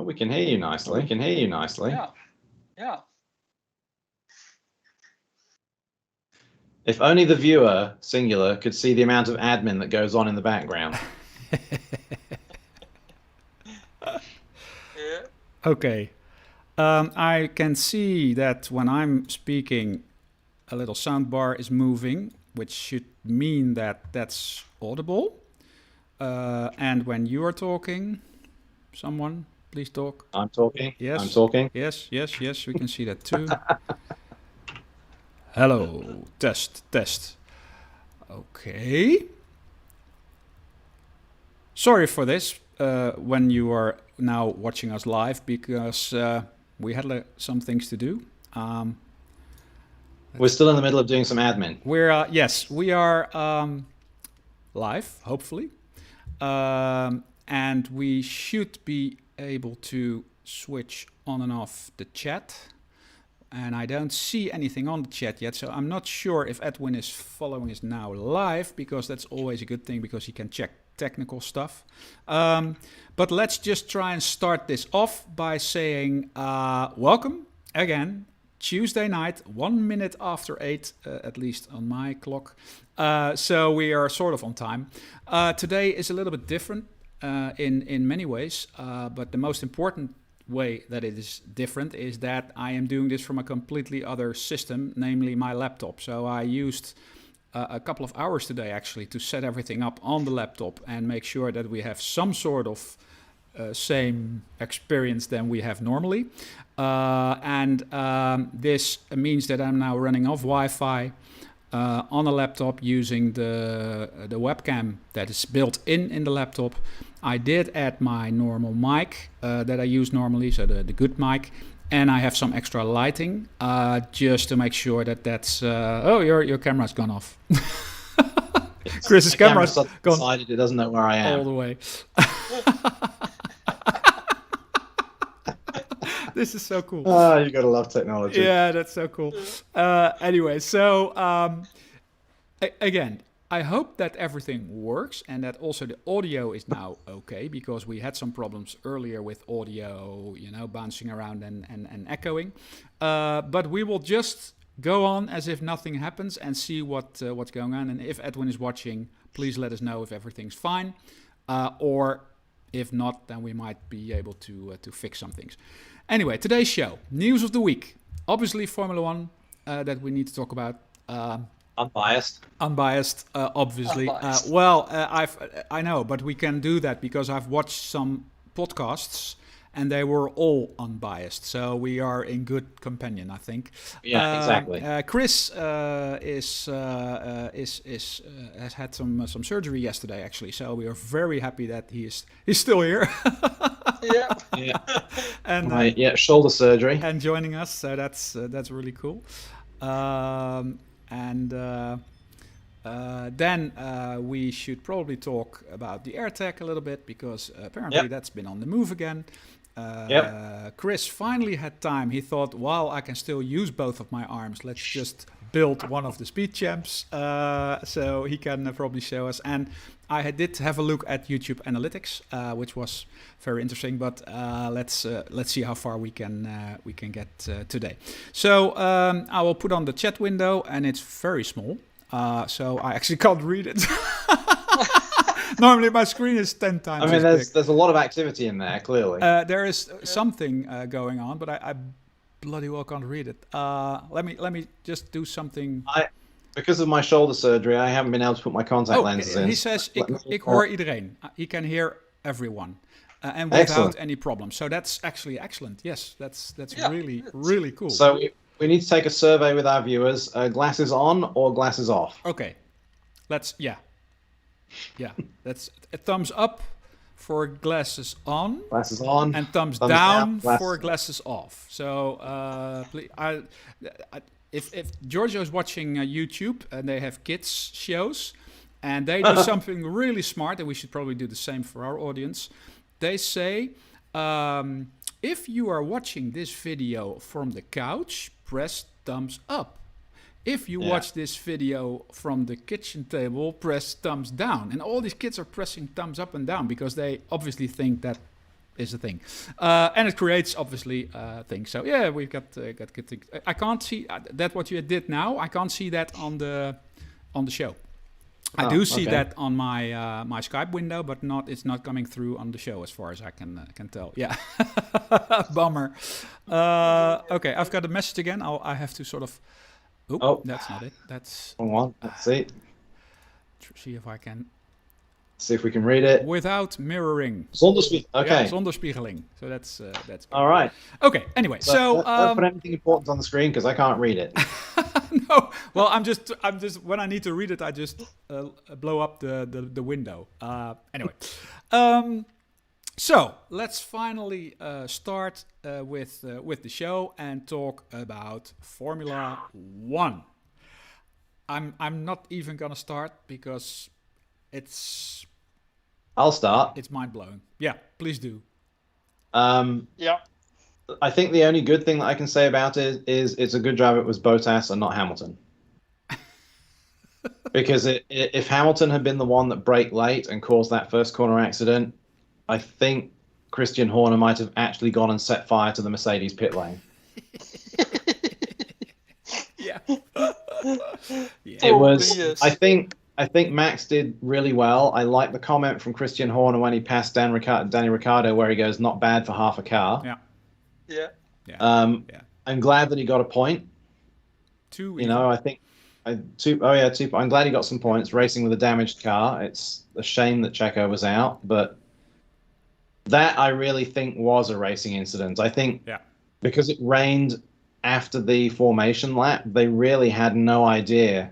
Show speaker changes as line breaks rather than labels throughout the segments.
we can hear you nicely. We can hear you nicely.
Yeah.
If only the viewer, singular, could see the amount of admin that goes on in the background.
Yeah.
Okay. I can see that when I'm speaking, a little soundbar is moving, which should mean that that's audible. And when you are talking, someone, please talk.
I'm talking.
Yes.
I'm talking.
Yes, we can see that too. Hello, test. Okay. Sorry for this when you are now watching us live, because we had some things to do.
We're still in the middle of doing some admin.
We are live, hopefully. And we should be able to switch on and off the chat. And I don't see anything on the chat yet, so I'm not sure if Edwin is following us now live, because that's always a good thing, because he can check technical stuff. But let's just try and start this off by saying welcome again. Tuesday night, 1 minute after 8, at least on my clock. So we are sort of on time. Today is a little bit different in many ways, but the most important way that it is different is that I am doing this from a completely other system, namely my laptop. So I used a couple of hours today actually to set everything up on the laptop and make sure that we have some sort of same experience than we have normally. This means that I'm now running off Wi-Fi on a laptop using the webcam that is built in the laptop. I did add my normal mic that I use normally, so the good mic, and I have some extra lighting just to make sure that that's... your camera's gone off. Chris's camera's gone.
Decided it doesn't know where I am.
All the way. This is so cool.
Oh, you gotta love technology.
Yeah, that's so cool. Anyway, so again, I hope that everything works and that also the audio is now okay, because we had some problems earlier with audio, bouncing around and echoing. But we will just go on as if nothing happens and see what's going on. And if Edwin is watching, please let us know if everything's fine, or if not, then we might be able to fix some things. Anyway, today's show, news of the week. Obviously, Formula One that we need to talk about.
Unbiased,
obviously.
Unbiased.
I know, but we can do that because I've watched some podcasts and they were all unbiased. So we are in good companion, I think.
Yeah, exactly.
Chris has had some surgery yesterday, actually. So we are very happy that he's still here.
Yeah.
And
shoulder surgery.
And joining us, so that's really cool. Then we should probably talk about the AirTag a little bit, because apparently that's been on the move again. Chris finally had time. He thought, wow, I can still use both of my arms. Let's just build one of the speed champs. So he can probably show us. And I did have a look at YouTube Analytics, which was very interesting. But let's see how far we can get today. So I will put on the chat window, and it's very small. So I actually can't read it. Normally my screen is 10 times.
I mean, there's a lot of activity in there, clearly.
There is something going on, but I bloody well can't read it. Let me just do something.
Because of my shoulder surgery, I haven't been able to put my contact lenses in.
He says, ik hoor iedereen. He can hear everyone. And without any problem. So that's actually excellent. Yes, that's really, really cool.
So we need to take a survey with our viewers. Glasses on or glasses off?
Okay. That's a thumbs up for glasses on.
Glasses on.
And thumbs down for glasses off. So please, if Giorgio is watching YouTube and they have kids shows and they do something really smart, and we should probably do the same for our audience. They say, if you are watching this video from the couch, press thumbs up. If you watch this video from the kitchen table, press thumbs down. And all these kids are pressing thumbs up and down because they obviously think that is the thing, and it creates obviously things. So yeah, we've got good things. I can't see that what you did now. I can't see that on the show. I do see that on my my Skype window, but it's not coming through on the show as far as I can tell. Yeah, bummer. Okay, I've got a message again. I have to sort of. Oh, that's not it. That's.
Hold on. Let's see.
See if I can.
See if we can read it
without mirroring.
Okay.
Yeah, zonderspiegeling. So that's good.
All right.
Okay. Anyway, so
don't put anything important on the screen because I can't read it.
No. Well, I'm just when I need to read it, I just blow up the window. Anyway, so let's finally start with the show and talk about Formula One. I'm not even gonna start because
I'll start.
It's mind blowing. Yeah, please do.
Yeah.
I think the only good thing that I can say about it is it's a good job it was Bottas and not Hamilton. Because if Hamilton had been the one that braked late and caused that first corner accident, I think Christian Horner might have actually gone and set fire to the Mercedes pit lane.
Yeah.
It was. I think Max did really well. I like the comment from Christian Horner when he passed Danny Ricciardo, where he goes, "Not bad for half a car."
Yeah.
Yeah.
I'm glad that he got a point.
Two.
You know, I think. Two. I'm glad he got some points racing with a damaged car. It's a shame that Checo was out, but that I really think was a racing incident. I think because it rained after the formation lap, they really had no idea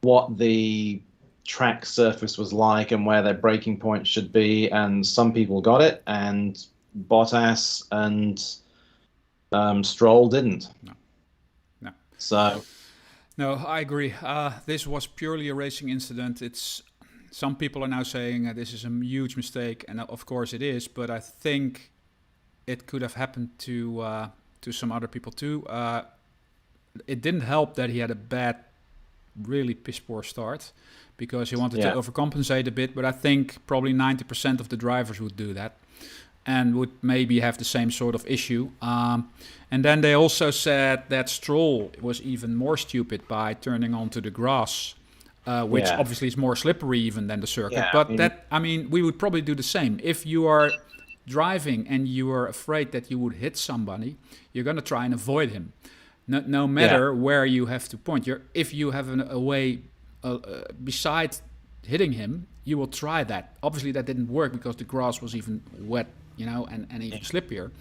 what the track surface was like and where their braking point should be. And some people got it, and Bottas and Stroll didn't.
No.
So.
No, I agree. This was purely a racing incident. Some people are now saying this is a huge mistake, and of course it is. But I think it could have happened to some other people too. It didn't help that he had a bad, really piss poor start, because he wanted to overcompensate a bit. But I think probably 90% of the drivers would do that, and would maybe have the same sort of issue. And then they also said that Stroll was even more stupid by turning onto the grass, which obviously is more slippery even than the circuit.
Yeah,
but we would probably do the same. If you are driving and you are afraid that you would hit somebody, you're going to try and avoid him. No matter where you have to point. If you have a way besides hitting him, you will try that. Obviously that didn't work because the grass was even wet, and even slippier.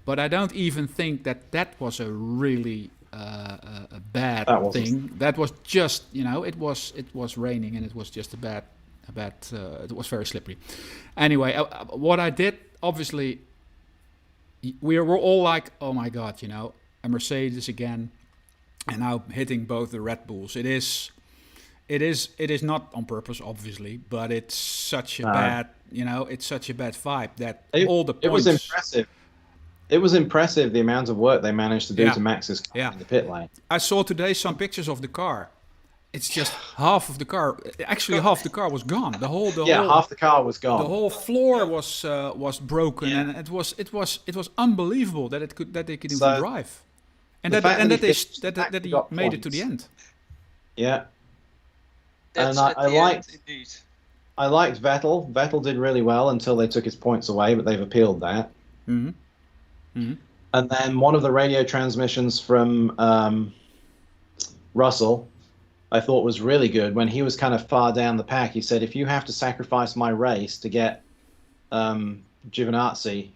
But I don't even think that was a really a bad thing. That was just, it was raining and it was just a bad. It was very slippery. Anyway, what I did, obviously, we were all like, oh my God, a Mercedes again, and now hitting both the Red Bulls. It is not on purpose, obviously, but it's such a bad, it's such a bad vibe that all the points.
It was impressive. It was impressive the amount of work they managed to do to Max's car in the pit lane.
I saw today some pictures of the car. It's just half of the car. Actually, half the car was gone.
Half the car was gone.
The whole floor was broken, and it was unbelievable that they could even drive, and that he made it to the end.
Yeah.
That's
and I liked Vettel. Vettel did really well until they took his points away, but they've appealed that.
Mm-hmm. Mm-hmm.
And then one of the radio transmissions from Russell, I thought was really good. When he was kind of far down the pack, he said, if you have to sacrifice my race to get Giovinazzi,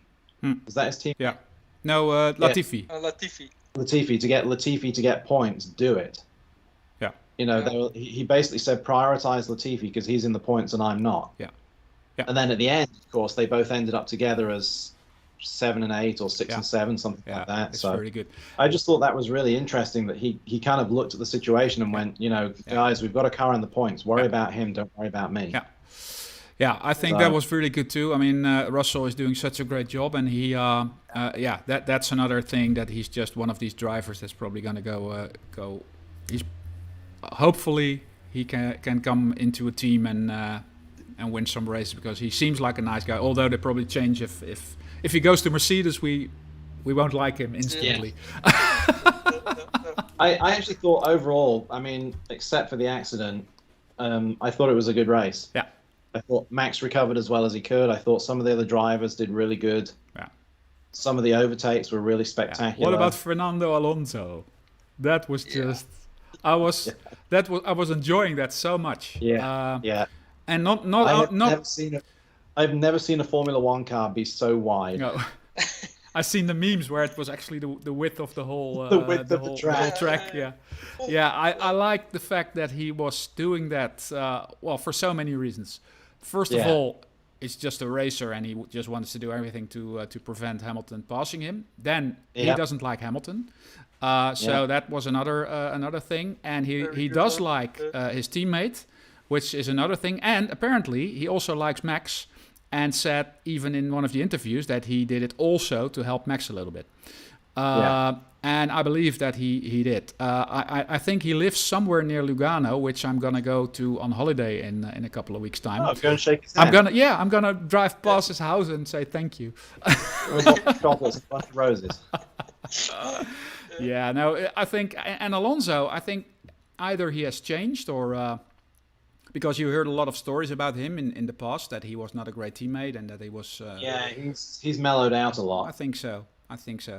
is that his team?
Yeah. No, Latifi.
Latifi.
To get Latifi to get points, do it.
Yeah.
He basically said prioritize Latifi because he's in the points and I'm not.
Yeah.
And then at the end, of course, they both ended up together as 7 and 8 or 6 and 7, something like that.
It's
so
very good.
I just thought that was really interesting that he kind of looked at the situation and went, guys, we've got a car in the points. Worry about him. Don't worry about me.
Yeah. Yeah, I think that was really good too. I mean, Russell is doing such a great job, and he, that's another thing that he's just one of these drivers that's probably going to go. He's hopefully he can come into a team and and win some races because he seems like a nice guy. Although they probably change if he goes to Mercedes, we won't like him instantly.
I actually thought overall, I mean, except for the accident, I thought it was a good race.
Yeah.
I thought Max recovered as well as he could. I thought some of the other drivers did really good.
Yeah.
Some of the overtakes were really spectacular.
Yeah. What about Fernando Alonso? That was just I was enjoying that so much.
Yeah.
And
I've never seen a Formula One car be so wide.
No. I've seen the memes where it was actually the width of the whole
the whole
track. I like the fact that he was doing that. For so many reasons. First of all, it's just a racer, and he just wants to do everything to prevent Hamilton passing him. Then he doesn't like Hamilton, so that was another thing. And he does like his teammate, which is another thing. And apparently he also likes Max. And said, even in one of the interviews, that he did it also to help Max a little bit. And I believe that he did. I think he lives somewhere near Lugano, which I'm going to go to on holiday in a couple of weeks' time.
Oh, go and shake his hand.
I'm going to drive past his house and say thank you.
Chocolates and a bunch of roses.
I think, and Alonso, I think either he has changed or... because you heard a lot of stories about him in the past, that he was not a great teammate and that he was...
he's mellowed out a lot.
I think so.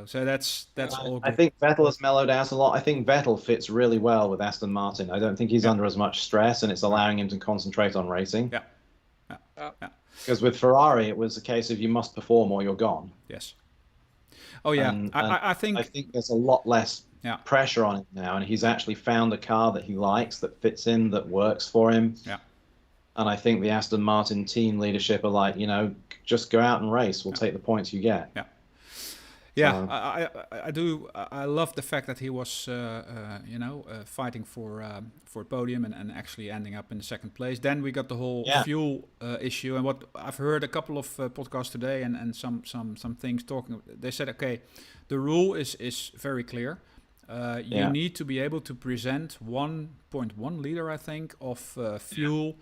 So that's all good.
I think Vettel has mellowed out a lot. I think Vettel fits really well with Aston Martin. I don't think he's under as much stress, and it's allowing him to concentrate on racing.
Yeah.
Because with Ferrari, it was a case of you must perform or you're gone.
Yes. Oh, yeah.
And
I think
there's a lot less pressure on him now, and he's actually found a car that he likes, that fits in, that works for him.
Yeah.
And I think the Aston Martin team leadership are like, just go out and race. We'll take the points you get.
Yeah. Yeah, I do. I love the fact that he was, fighting for podium and actually ending up in the second place. Then we got the whole fuel issue, and what I've heard a couple of podcasts today and some things talking. They said, okay, the rule is very clear. You need to be able to present 1.1 liter, I think, of fuel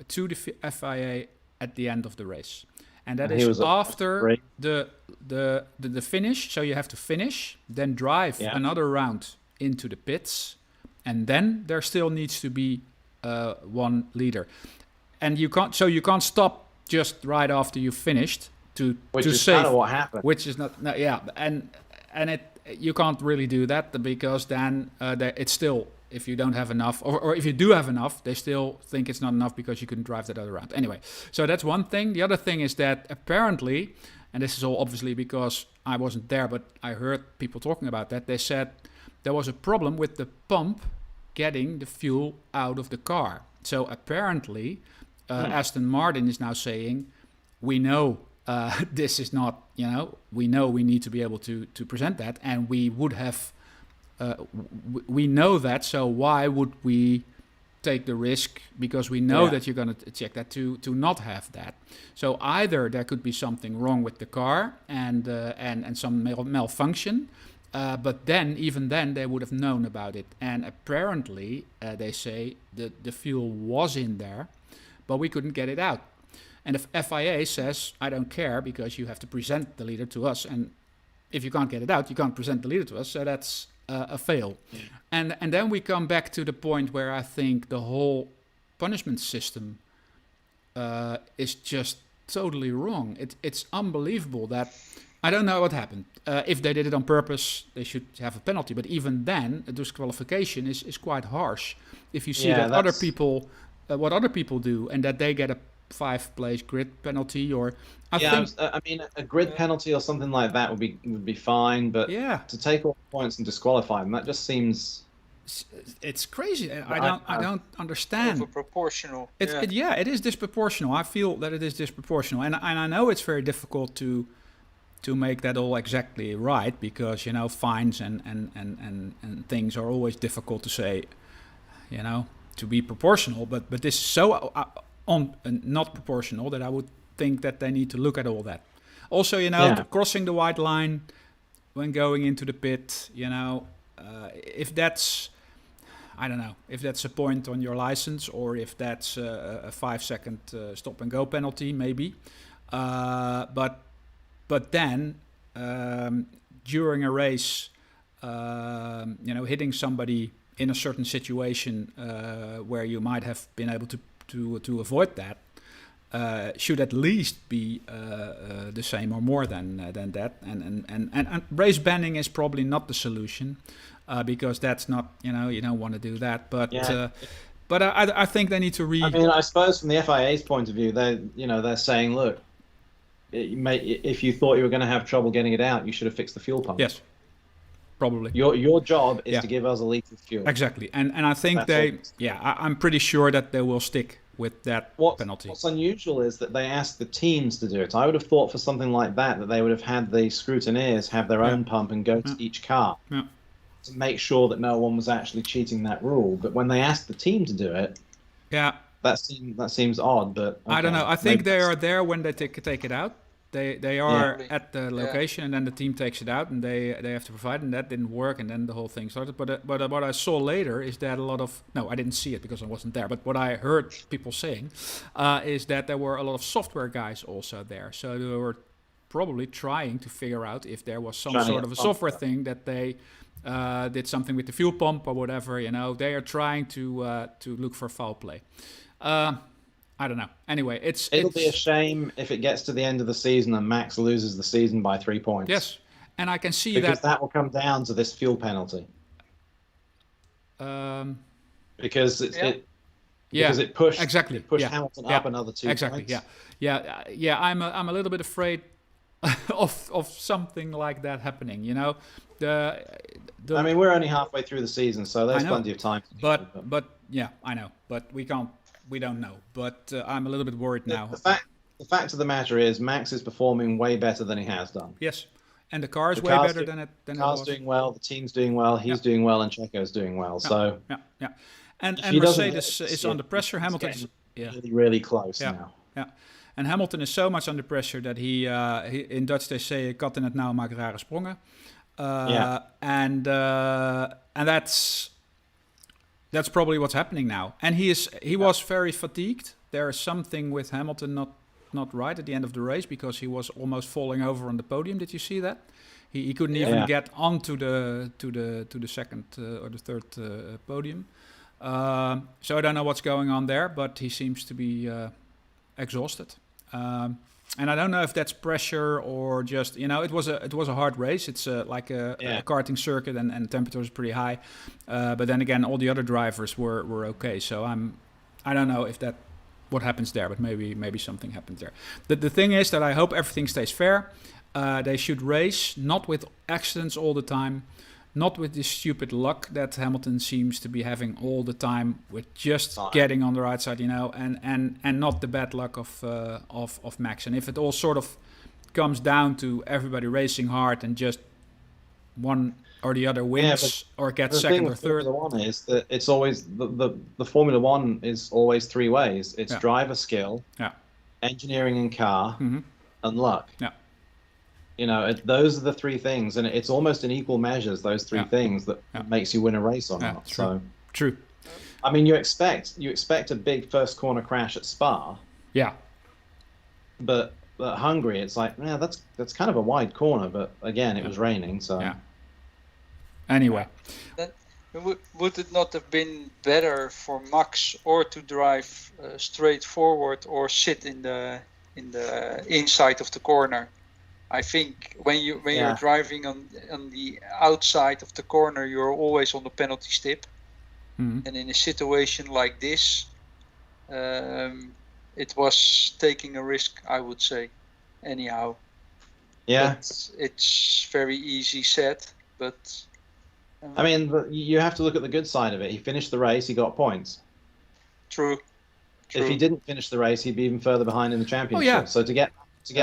to the FIA at the end of the race. And that is after the finish. So you have to finish, then drive another round into the pits, and then there still needs to be 1 liter. And you can't stop just right after you finished to
is
save.
Kind of what happened.
Which is not and you can't really do that because then it's still. If you don't have enough, or if you do have enough, they still think it's not enough because you couldn't drive that other round. Anyway, so that's one thing. The other thing is that apparently, and this is all obviously because I wasn't there, but I heard people talking about that, they said there was a problem with the pump getting the fuel out of the car. So apparently, Aston Martin is now saying, we know this is not, we know we need to be able to present that, and we would have... we know that, so why would we take the risk? Because we know that you're going to check that to not have that. So either there could be something wrong with the car and some malfunction, but even then they would have known about it. And apparently they say the fuel was in there, but we couldn't get it out. And if FIA says, I don't care because you have to present the liter to us, and if you can't get it out, you can't present the liter to us, so that's a fail. And then we come back to the point where I think the whole punishment system is just totally wrong. It's unbelievable that I don't know what happened. If they did it on purpose, they should have a penalty. But even then, a disqualification is quite harsh. If you see that other people, what other people do, and that they get a 5-place grid penalty, or I mean a grid penalty or something like that would be fine, but to take all the points and disqualify them, that just seems it's crazy. I don't understand.
Overproportional.
It is disproportional. I feel that it is disproportional, and I know it's very difficult to make that all exactly right, because fines and things are always difficult to say, to be proportional, but this is so not proportional that I would think that they need to look at all that. Also, crossing the white line when going into the pit, if that's, I don't know if that's a point on your license or if that's a 5-second stop and go penalty, maybe. But then during a race, hitting somebody in a certain situation where you might have been able to avoid that should at least be the same or more than that. And race banning is probably not the solution because that's not, you don't want to do that. But but I think they need to read.
I mean, I suppose from the FIA's point of view, they're saying, look, if you thought you were going to have trouble getting it out, you should have fixed the fuel pump.
Yes. Probably.
Your job is to give us a litre of fuel.
Exactly. And I think I'm pretty sure that they will stick with that penalty.
What's unusual is that they asked the teams to do it. I would have thought for something like that they would have had the scrutineers have their own pump and go to each car to make sure that no one was actually cheating that rule. But when they asked the team to do it, that seems odd. But okay,
I don't know. I think they are there when they take it out. They are at the location, and then the team takes it out, and they have to provide, and that didn't work, and then the whole thing started. But what I saw later is that I didn't see it because I wasn't there, but what I heard people saying is that there were a lot of software guys also there. So they were probably trying to figure out if there was some sort of a software thing that they did something with the fuel pump or whatever. They are trying to look for foul play. I don't know. Anyway, it'll
be a shame if it gets to the end of the season and Max loses the season by 3 points.
Yes, and I can see
because that will come down to this fuel penalty. Because it pushed Hamilton up another 2 points.
Yeah. I'm a little bit afraid of something like that happening. I
mean, we're only halfway through the season, so there's plenty of time.
But yeah, I know. But we don't know, but I'm a little bit worried now.
The fact of the matter is, Max is performing way better than he has done.
Yes, and the car is way better than it was.
The car's doing well, the team's doing well, he's doing well, and Checo's doing well. So
and Mercedes is under pressure. Hamilton's
really, really close now.
Yeah, and Hamilton is so much under pressure that he in Dutch they say kat in het nauw maakt rare sprongen. And that's probably what's happening now. And he was very fatigued. There is something with Hamilton not right at the end of the race because he was almost falling over on the podium. Did you see that? He couldn't even get onto the second or the third podium. So I don't know what's going on there, but he seems to be exhausted. And I don't know if that's pressure or just, it was a hard race. It's like a karting circuit and the temperature is pretty high. But then again, all the other drivers were okay. So I don't know if what happens there, but maybe something happens there. The thing is that I hope everything stays fair. They should race, not with accidents all the time, not with this stupid luck that Hamilton seems to be having all the time with just getting on the right side, and not the bad luck of Max. And if it all sort of comes down to everybody racing hard and just one or the other wins or gets second or third.
The Formula One is that it's always the Formula One is always 3 ways. It's driver skill, engineering and car, and luck.
Yeah.
Those are the 3 things, and it's almost in equal measures, those 3 things that makes you win a race or not.
True.
I mean, you expect a big first corner crash at Spa.
Yeah.
But at Hungary, it's like, that's kind of a wide corner, but again, it was raining, so.
Yeah. Anyway.
Then, would it not have been better for Max or to drive straight forward or sit in the inside of the corner? I think when you're driving on the outside of the corner, you're always on the penalty stip. And in a situation like this, it was taking a risk, I would say. Anyhow, but it's very easy said, but
I mean, you have to look at the good side of it. He finished the race, he got points.
True.
If he didn't finish the race, he'd be even further behind in the championship. So to get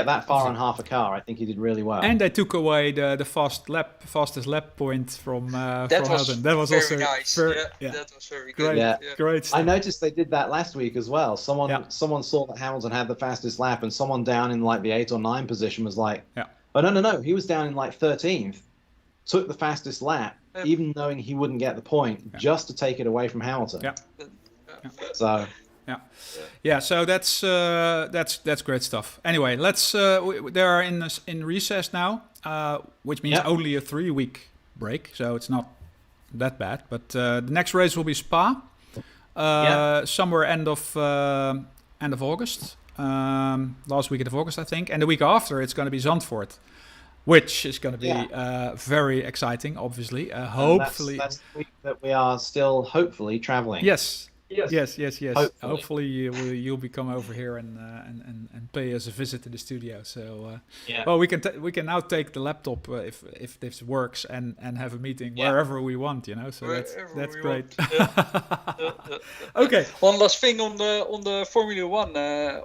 that far on half a car, I think he did really well.
And they took away the fastest lap point from Hamilton.
That was also nice. That was very good.
Great stuff.
I noticed they did that last week as well. Someone saw that Hamilton had the fastest lap, and someone down in like the 8 or 9 position was like, oh no, he was down in like 13th, took the fastest lap, even knowing he wouldn't get the point, just to take it away from Hamilton.
Yeah.
So.
Yeah. So that's great stuff. Anyway, let's. They are in recess now, which means only a 3-week break, so it's not that bad. But the next race will be Spa, somewhere end of August, last weekend of August, I think, and the week after it's going to be Zandvoort, which is going to be very exciting. Obviously, hopefully
that's the week that we are still hopefully traveling.
Yes. Hopefully you'll be come over here and pay us a visit in the studio. So well, we can now take the laptop if this works and have a meeting wherever we want. So that's great. Okay.
One last thing on the Formula One.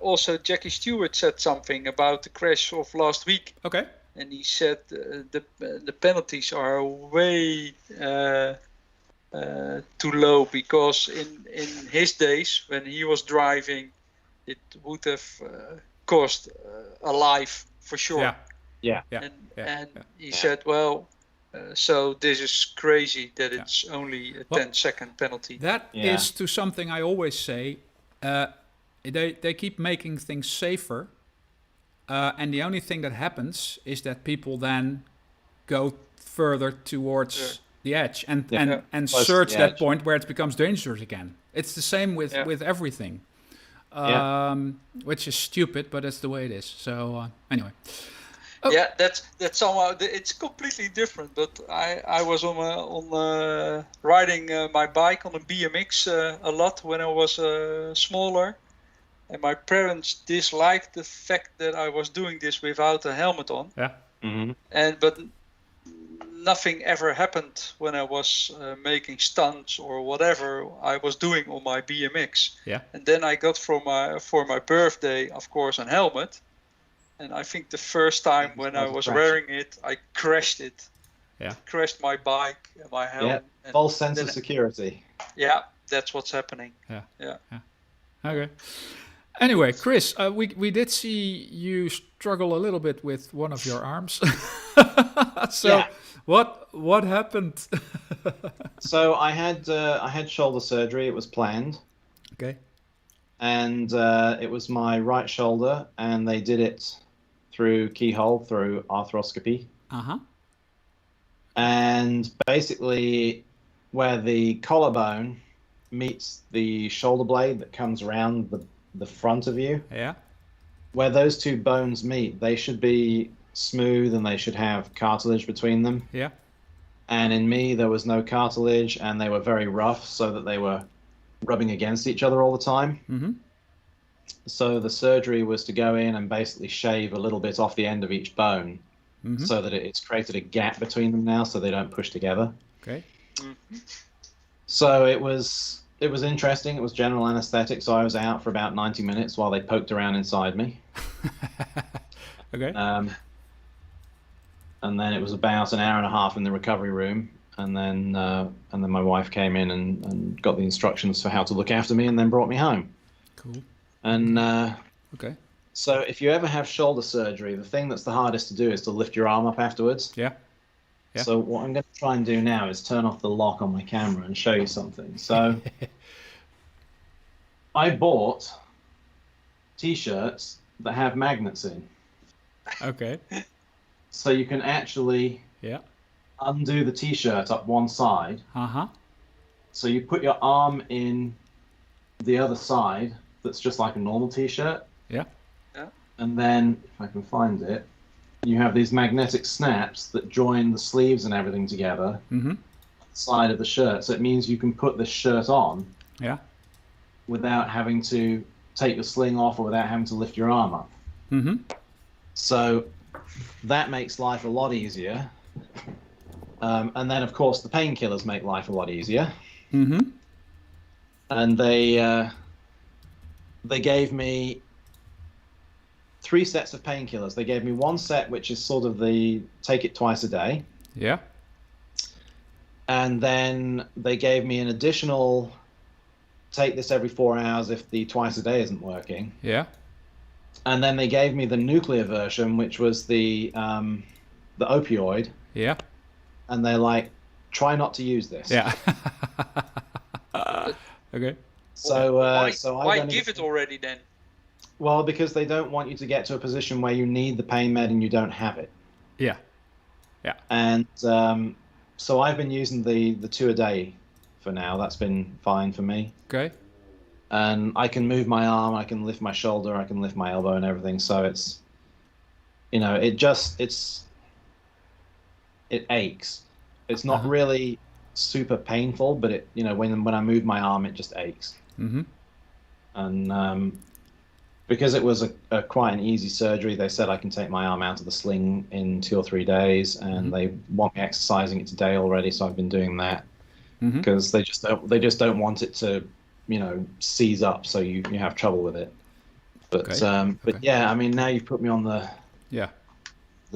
Also, Jackie Stewart said something about the crash of last week.
Okay.
And he said the penalties are way. Too low, because in his days when he was driving, it would have cost a life for sure. And he said, well, so this is crazy that it's only a 10-second penalty.
That is to something I always say. They keep making things safer, and the only thing that happens is that people then go further towards the edge and search that point where it becomes dangerous again. It's the same with everything, which is stupid, but that's the way it is. So anyway.
Yeah, that's somehow it's completely different. But I was on riding my bike on a BMX a lot when I was smaller, and my parents disliked the fact that I was doing this without a helmet on.
Yeah.
Mm-hmm.
But nothing ever happened when I was making stunts or whatever I was doing on my BMX.
Yeah.
And then I got for my birthday, of course, a helmet. And I think the first time when I was wearing it, I crashed it.
Yeah.
Crashed my bike and my helmet.
Yeah. False sense of security.
Yeah, that's what's happening.
Yeah. Okay. Anyway, Chris, we did see you struggle a little bit with one of your arms. So what happened?
So I had shoulder surgery. It was planned.
Okay.
And it was my right shoulder, and they did it through keyhole, through arthroscopy. And basically, where the collarbone meets the shoulder blade that comes around the front of you.
Yeah.
Where those two bones meet, they should be smooth and they should have cartilage between them.
Yeah.
And in me, there was no cartilage, and they were very rough, so that they were rubbing against each other all the time.
Mm-hmm.
So the surgery was to go in and basically shave a little bit off the end of each bone, so that it's created a gap between them now, so they don't push together.
Okay.
So it was interesting. It was general anesthetic, so I was out for about 90 minutes while they poked around inside me.
Okay.
And then it was about an hour and a half in the recovery room, and then my wife came in and got the instructions for how to look after me, and then brought me home.
Cool.
And
okay.
So if you ever have shoulder surgery, the thing that's the hardest to do is to lift your arm up afterwards.
Yeah.
So what I'm going to try and do now is turn off the lock on my camera and show you something. So I bought T-shirts that have magnets in.
Okay.
So you can actually undo the T-shirt up one side. So you put your arm in the other side that's just like a normal T-shirt.
Yeah.
And then, if I can find it, you have these magnetic snaps that join the sleeves and everything together. Side of the shirt. So it means you can put this shirt on without having to take your sling off or without having to lift your arm up. So that makes life a lot easier. And then, of course, the painkillers make life a lot easier. And they gave me 3 sets of painkillers. They gave me one set, which is sort of the take it twice a day.
Yeah.
And then they gave me an additional take this every 4 hours if the twice a day isn't working.
Yeah.
And then they gave me the nuclear version, which was the opioid.
Yeah.
And they're like, try not to use this.
Yeah. Okay.
So,
why give it already then?
Well, because they don't want you to get to a position where you need the pain med and you don't have it.
Yeah. Yeah.
And so I've been using the 2 a day for now. That's been fine for me.
Okay.
And I can move my arm, I can lift my shoulder, I can lift my elbow and everything. So it's, you know, it aches. It's not really super painful, but it, you know, when I move my arm, it just aches.
Mm-hmm.
And because it was a quite an easy surgery, they said I can take my arm out of the sling in 2 or 3 days, and they want me exercising it today already, so I've been doing that because they just don't want it to, you know, seize up so you have trouble with it. But but yeah, I mean, now you've put me on the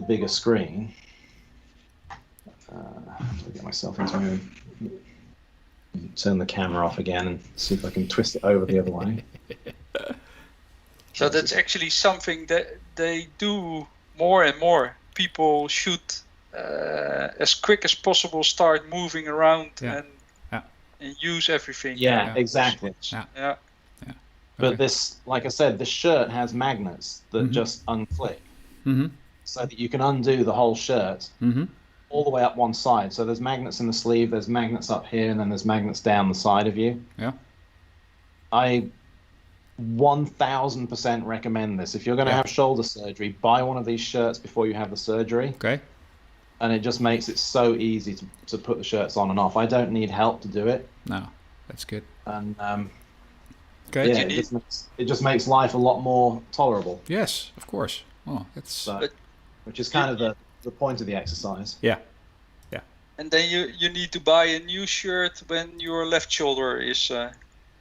bigger screen. Let me get myself into my turn the camera off again and see if I can twist it over the other way.
So that's actually something that they do more and more. People should, as quick as possible, start moving around and use everything.
Yeah, exactly.
Yeah.
But this, like I said, this shirt has magnets that just unclick, so that you can undo the whole shirt all the way up one side. So there's magnets in the sleeve, there's magnets up here, and then there's magnets down the side of you.
Yeah.
I 1000% recommend this. If you're going to have shoulder surgery, buy one of these shirts before you have the surgery.
Okay.
And it just makes it so easy to put the shirts on and off. I don't need help to do it.
No, that's good.
And
okay.
Yeah, it just makes life a lot more tolerable.
Yes, of course. Oh, that's
which is kind of the point of the exercise.
Yeah.
And then you need to buy a new shirt when your left shoulder is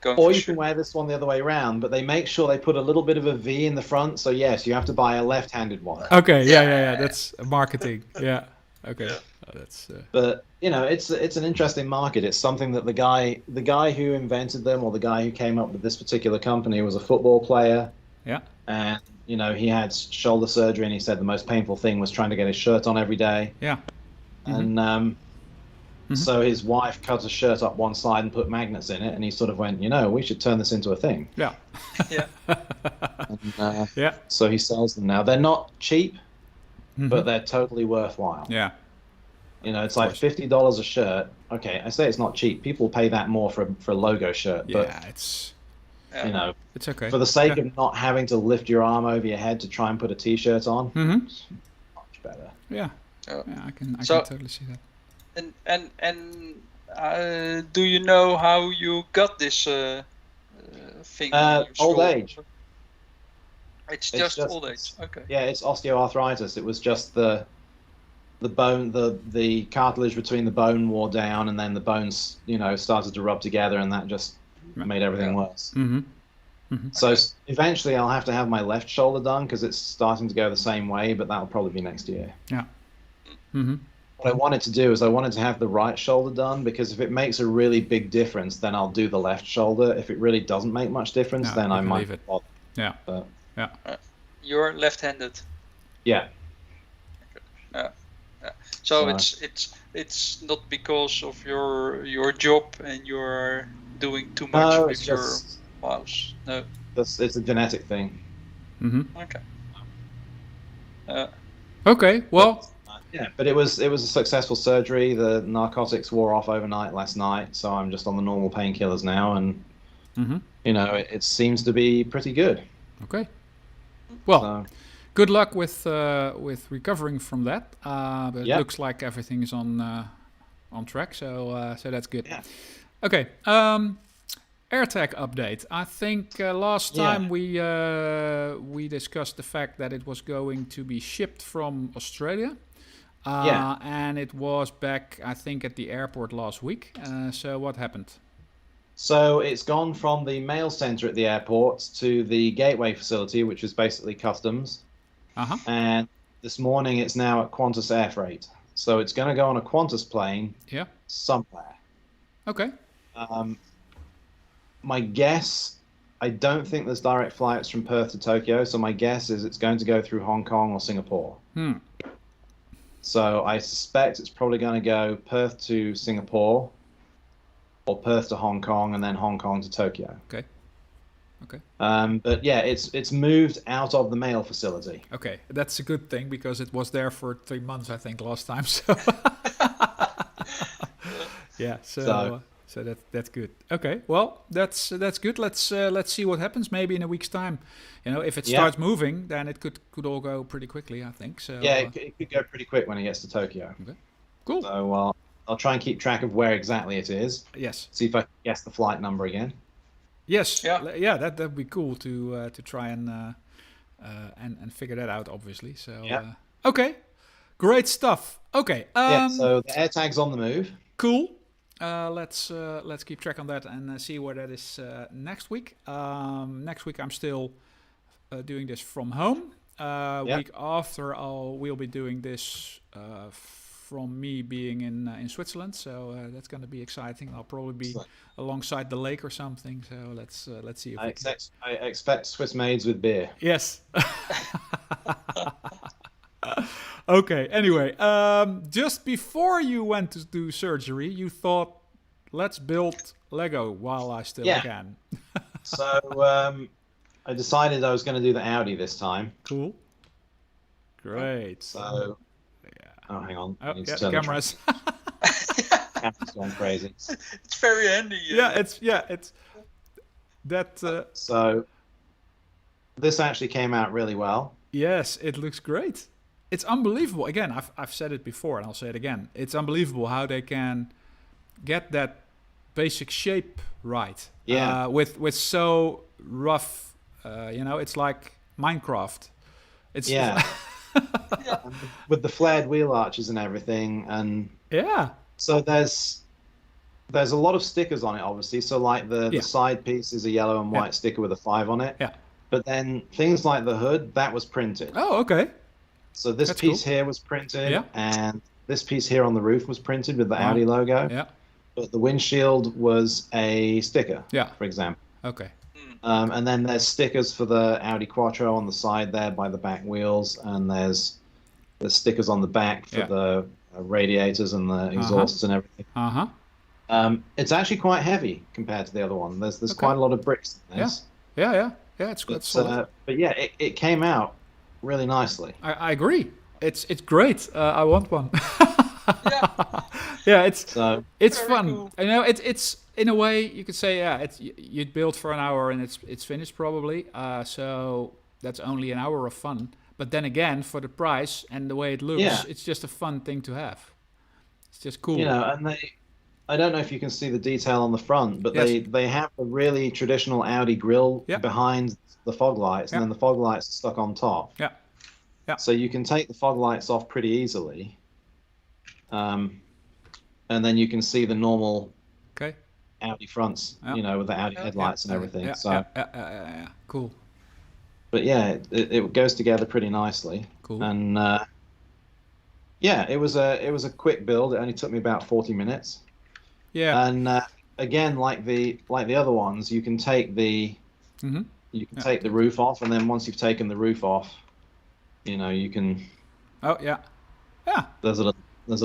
going.
Or you can wear this one the other way around, but they make sure they put a little bit of a V in the front. So yes, you have to buy a left-handed one.
Okay. Yeah. That's marketing. Yeah. Okay.
Yeah.
Oh, that's.
But you know, it's an interesting market. It's something that the guy who invented them, or the guy who came up with this particular company, was a football player.
Yeah.
And you know, he had shoulder surgery, and he said the most painful thing was trying to get his shirt on every day.
Yeah.
And so his wife cut his shirt up one side and put magnets in it, and he sort of went, you know, we should turn this into a thing.
Yeah.
Yeah.
And, so he sells them now. They're not cheap, but they're totally worthwhile.
Yeah.
You know, it's like $50 a shirt. Okay, I say it's not cheap. People pay that more for a logo shirt, but
it's
you know,
it's okay.
For the sake of not having to lift your arm over your head to try and put a t-shirt on, it's much better.
Yeah. I can totally see that.
And do you know how you got this thing?
Old age.
It's just old age. Okay.
Yeah, it's osteoarthritis. It was just the bone, the cartilage between the bone wore down, and then the bones, you know, started to rub together, and that just made everything worse. So eventually, I'll have to have my left shoulder done because it's starting to go the same way, but that'll probably be next year.
Yeah.
What I wanted to do is I wanted to have the right shoulder done, because if it makes a really big difference, then I'll do the left shoulder. If it really doesn't make much difference, then I might
leave it.
bother.
Yeah.
You're left-handed.
Yeah.
So it's not because of your job and you're doing too much with your mouse. No.
It's a genetic thing.
Okay.
Okay. Well.
Yeah, but it was a successful surgery. The narcotics wore off overnight last night, so I'm just on the normal painkillers now, and you know, it seems to be pretty good.
Okay. Well, good luck with recovering from that. But it looks like everything is on track, so that's good. Yeah. Okay. AirTag update. I think last time we discussed the fact that it was going to be shipped from Australia. And it was back, I think, at the airport last week. So what happened?
So it's gone from the mail center at the airport to the gateway facility, which is basically customs. And this morning it's now at Qantas Air Freight. So it's going to go on a Qantas plane somewhere.
Okay.
My guess, I don't think there's direct flights from Perth to Tokyo. So my guess is it's going to go through Hong Kong or Singapore. So I suspect it's probably going to go Perth to Singapore, or Perth to Hong Kong, and then Hong Kong to Tokyo.
Okay. Okay.
But yeah, it's moved out of the mail facility.
Okay, that's a good thing because it was there for 3 months, I think, last time. So yeah, so that's good. Okay, well, that's good. Let's see what happens. Maybe in a week's time, if it starts moving, then it could all go pretty quickly, I think. So
yeah, it could go pretty quick when it gets to Tokyo.
Okay, cool.
So I'll try and keep track of where exactly it is.
Yes.
See if I can guess the flight number again.
Yes. Yeah. That'd be cool to try and figure that out. Obviously. So.
Yeah.
Okay. Great stuff. Okay.
So the AirTag's on the move.
Cool. Let's keep track on that and see where that is next week. Next week I'm still doing this from home. Week after we'll be doing this from me being in Switzerland. So that's going to be exciting. I'll probably be alongside the lake or something. So let's see. If
I expect Swiss maids with beer.
Yes. Okay, anyway, just before you went to do surgery, you thought, let's build Lego while I still can.
So I decided I was going to do the Audi this time.
Cool. Great.
So, oh, hang on.
Oh, yeah, cameras.
Camera's gone crazy.
It's very handy.
It's that.
So this actually came out really well.
Yes, it looks great. It's unbelievable. Again, I've said it before and I'll say it again. It's unbelievable how they can get that basic shape right.
Yeah.
With so rough, it's like Minecraft. It's
with the flared wheel arches and everything, and so there's a lot of stickers on it, obviously. So like the side piece is a yellow and white sticker with a 5 on it.
Yeah.
But then things like the hood, that was printed.
Oh, okay.
So this piece here was printed, and this piece here on the roof was printed with the Audi logo.
Yeah.
But the windshield was a sticker, for example.
Okay.
And then there's stickers for the Ur-Quattro on the side there by the back wheels, and there's stickers on the back for the radiators and the exhausts and everything. It's actually quite heavy compared to the other one. There's quite a lot of bricks in this.
Yeah, it's good.
But yeah, it came out really nicely.
I agree. It's great. I want one. It's fun.
Cool.
It's in a way you could say you'd build for an hour and it's finished probably. So that's only an hour of fun. But then again, for the price and the way it looks, it's just a fun thing to have. It's just cool.
And I don't know if you can see the detail on the front, but they have a really traditional Audi grille behind the fog lights, and then the fog lights are stuck on top.
Yeah.
So you can take the fog lights off pretty easily. And then you can see the normal Audi fronts, with the Audi headlights and everything.
Cool.
But yeah, it goes together pretty nicely.
Cool.
And it was a quick build. It only took me about 40 minutes.
Yeah.
And again, like the other ones, you can take the take the roof off, and then once you've taken the roof off, you can.
Oh yeah.
There's a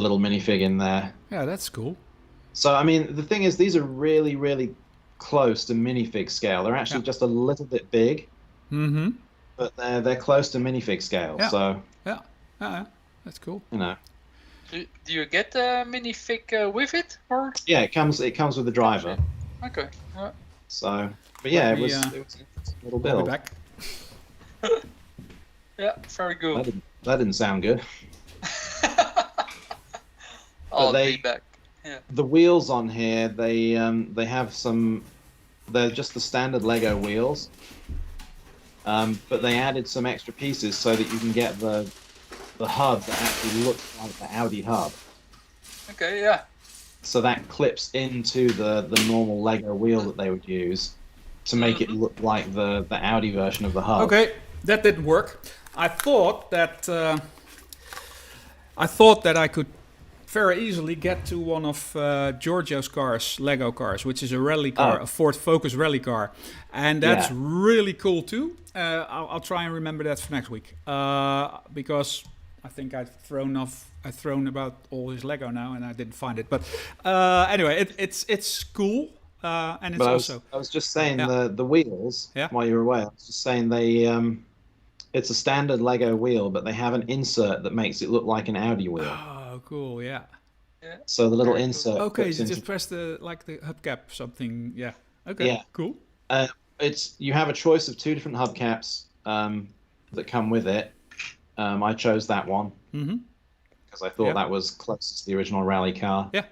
little minifig in there.
Yeah, that's cool.
So I mean, the thing is, these are really, really close to minifig scale. They're actually just a little bit big.
Mm-hmm.
But they're close to minifig scale.
Yeah.
So
that's cool.
Do you get the minifig with it, or?
Yeah, it comes with the driver.
Okay.
So, but yeah, it was a little build.
I'll be back.
Yeah, very good.
That didn't sound good.
I'll be back. Yeah.
The wheels on here, they have some. They're just the standard Lego wheels, but they added some extra pieces so that you can get the hub that actually looks like the Audi hub.
Okay, yeah.
So that clips into the normal Lego wheel that they would use to make it look like the Audi version of the hub.
Okay, that didn't work. I thought that I could very easily get to one of Giorgio's cars, Lego cars, which is a rally car, a Ford Focus rally car, and that's really cool too. I'll try and remember that for next week because I think I've thrown about all his Lego now, and I didn't find it. But anyway, it's cool, and it's also.
I was just saying
Yeah.
the wheels.
Yeah.
While you were away, I was just saying it's a standard Lego wheel, but they have an insert that makes it look like an Audi wheel.
Oh, cool! Yeah.
So the little insert.
Okay, you just press the hubcap something. Yeah. Okay.
Yeah.
Cool.
You have a choice of 2 different hubcaps that come with it. I chose that one because I thought that was closest to the original rally car.
Yeah.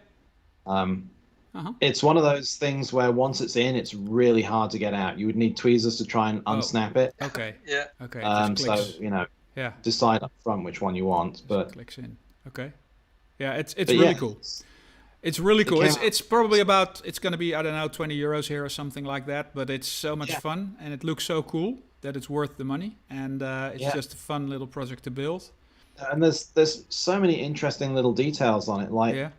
It's one of those things where once it's in, it's really hard to get out. You would need tweezers to try and unsnap it.
Okay.
Yeah.
Okay.
So decide up front which one you want. But
clicks in. Okay. Yeah, it's really cool. It's really cool. It's probably it's going to be, I don't know, 20 euros here or something like that. But it's so much fun, and it looks so cool that it's worth the money. And it's just a fun little project to build.
And there's so many interesting little details on it. Like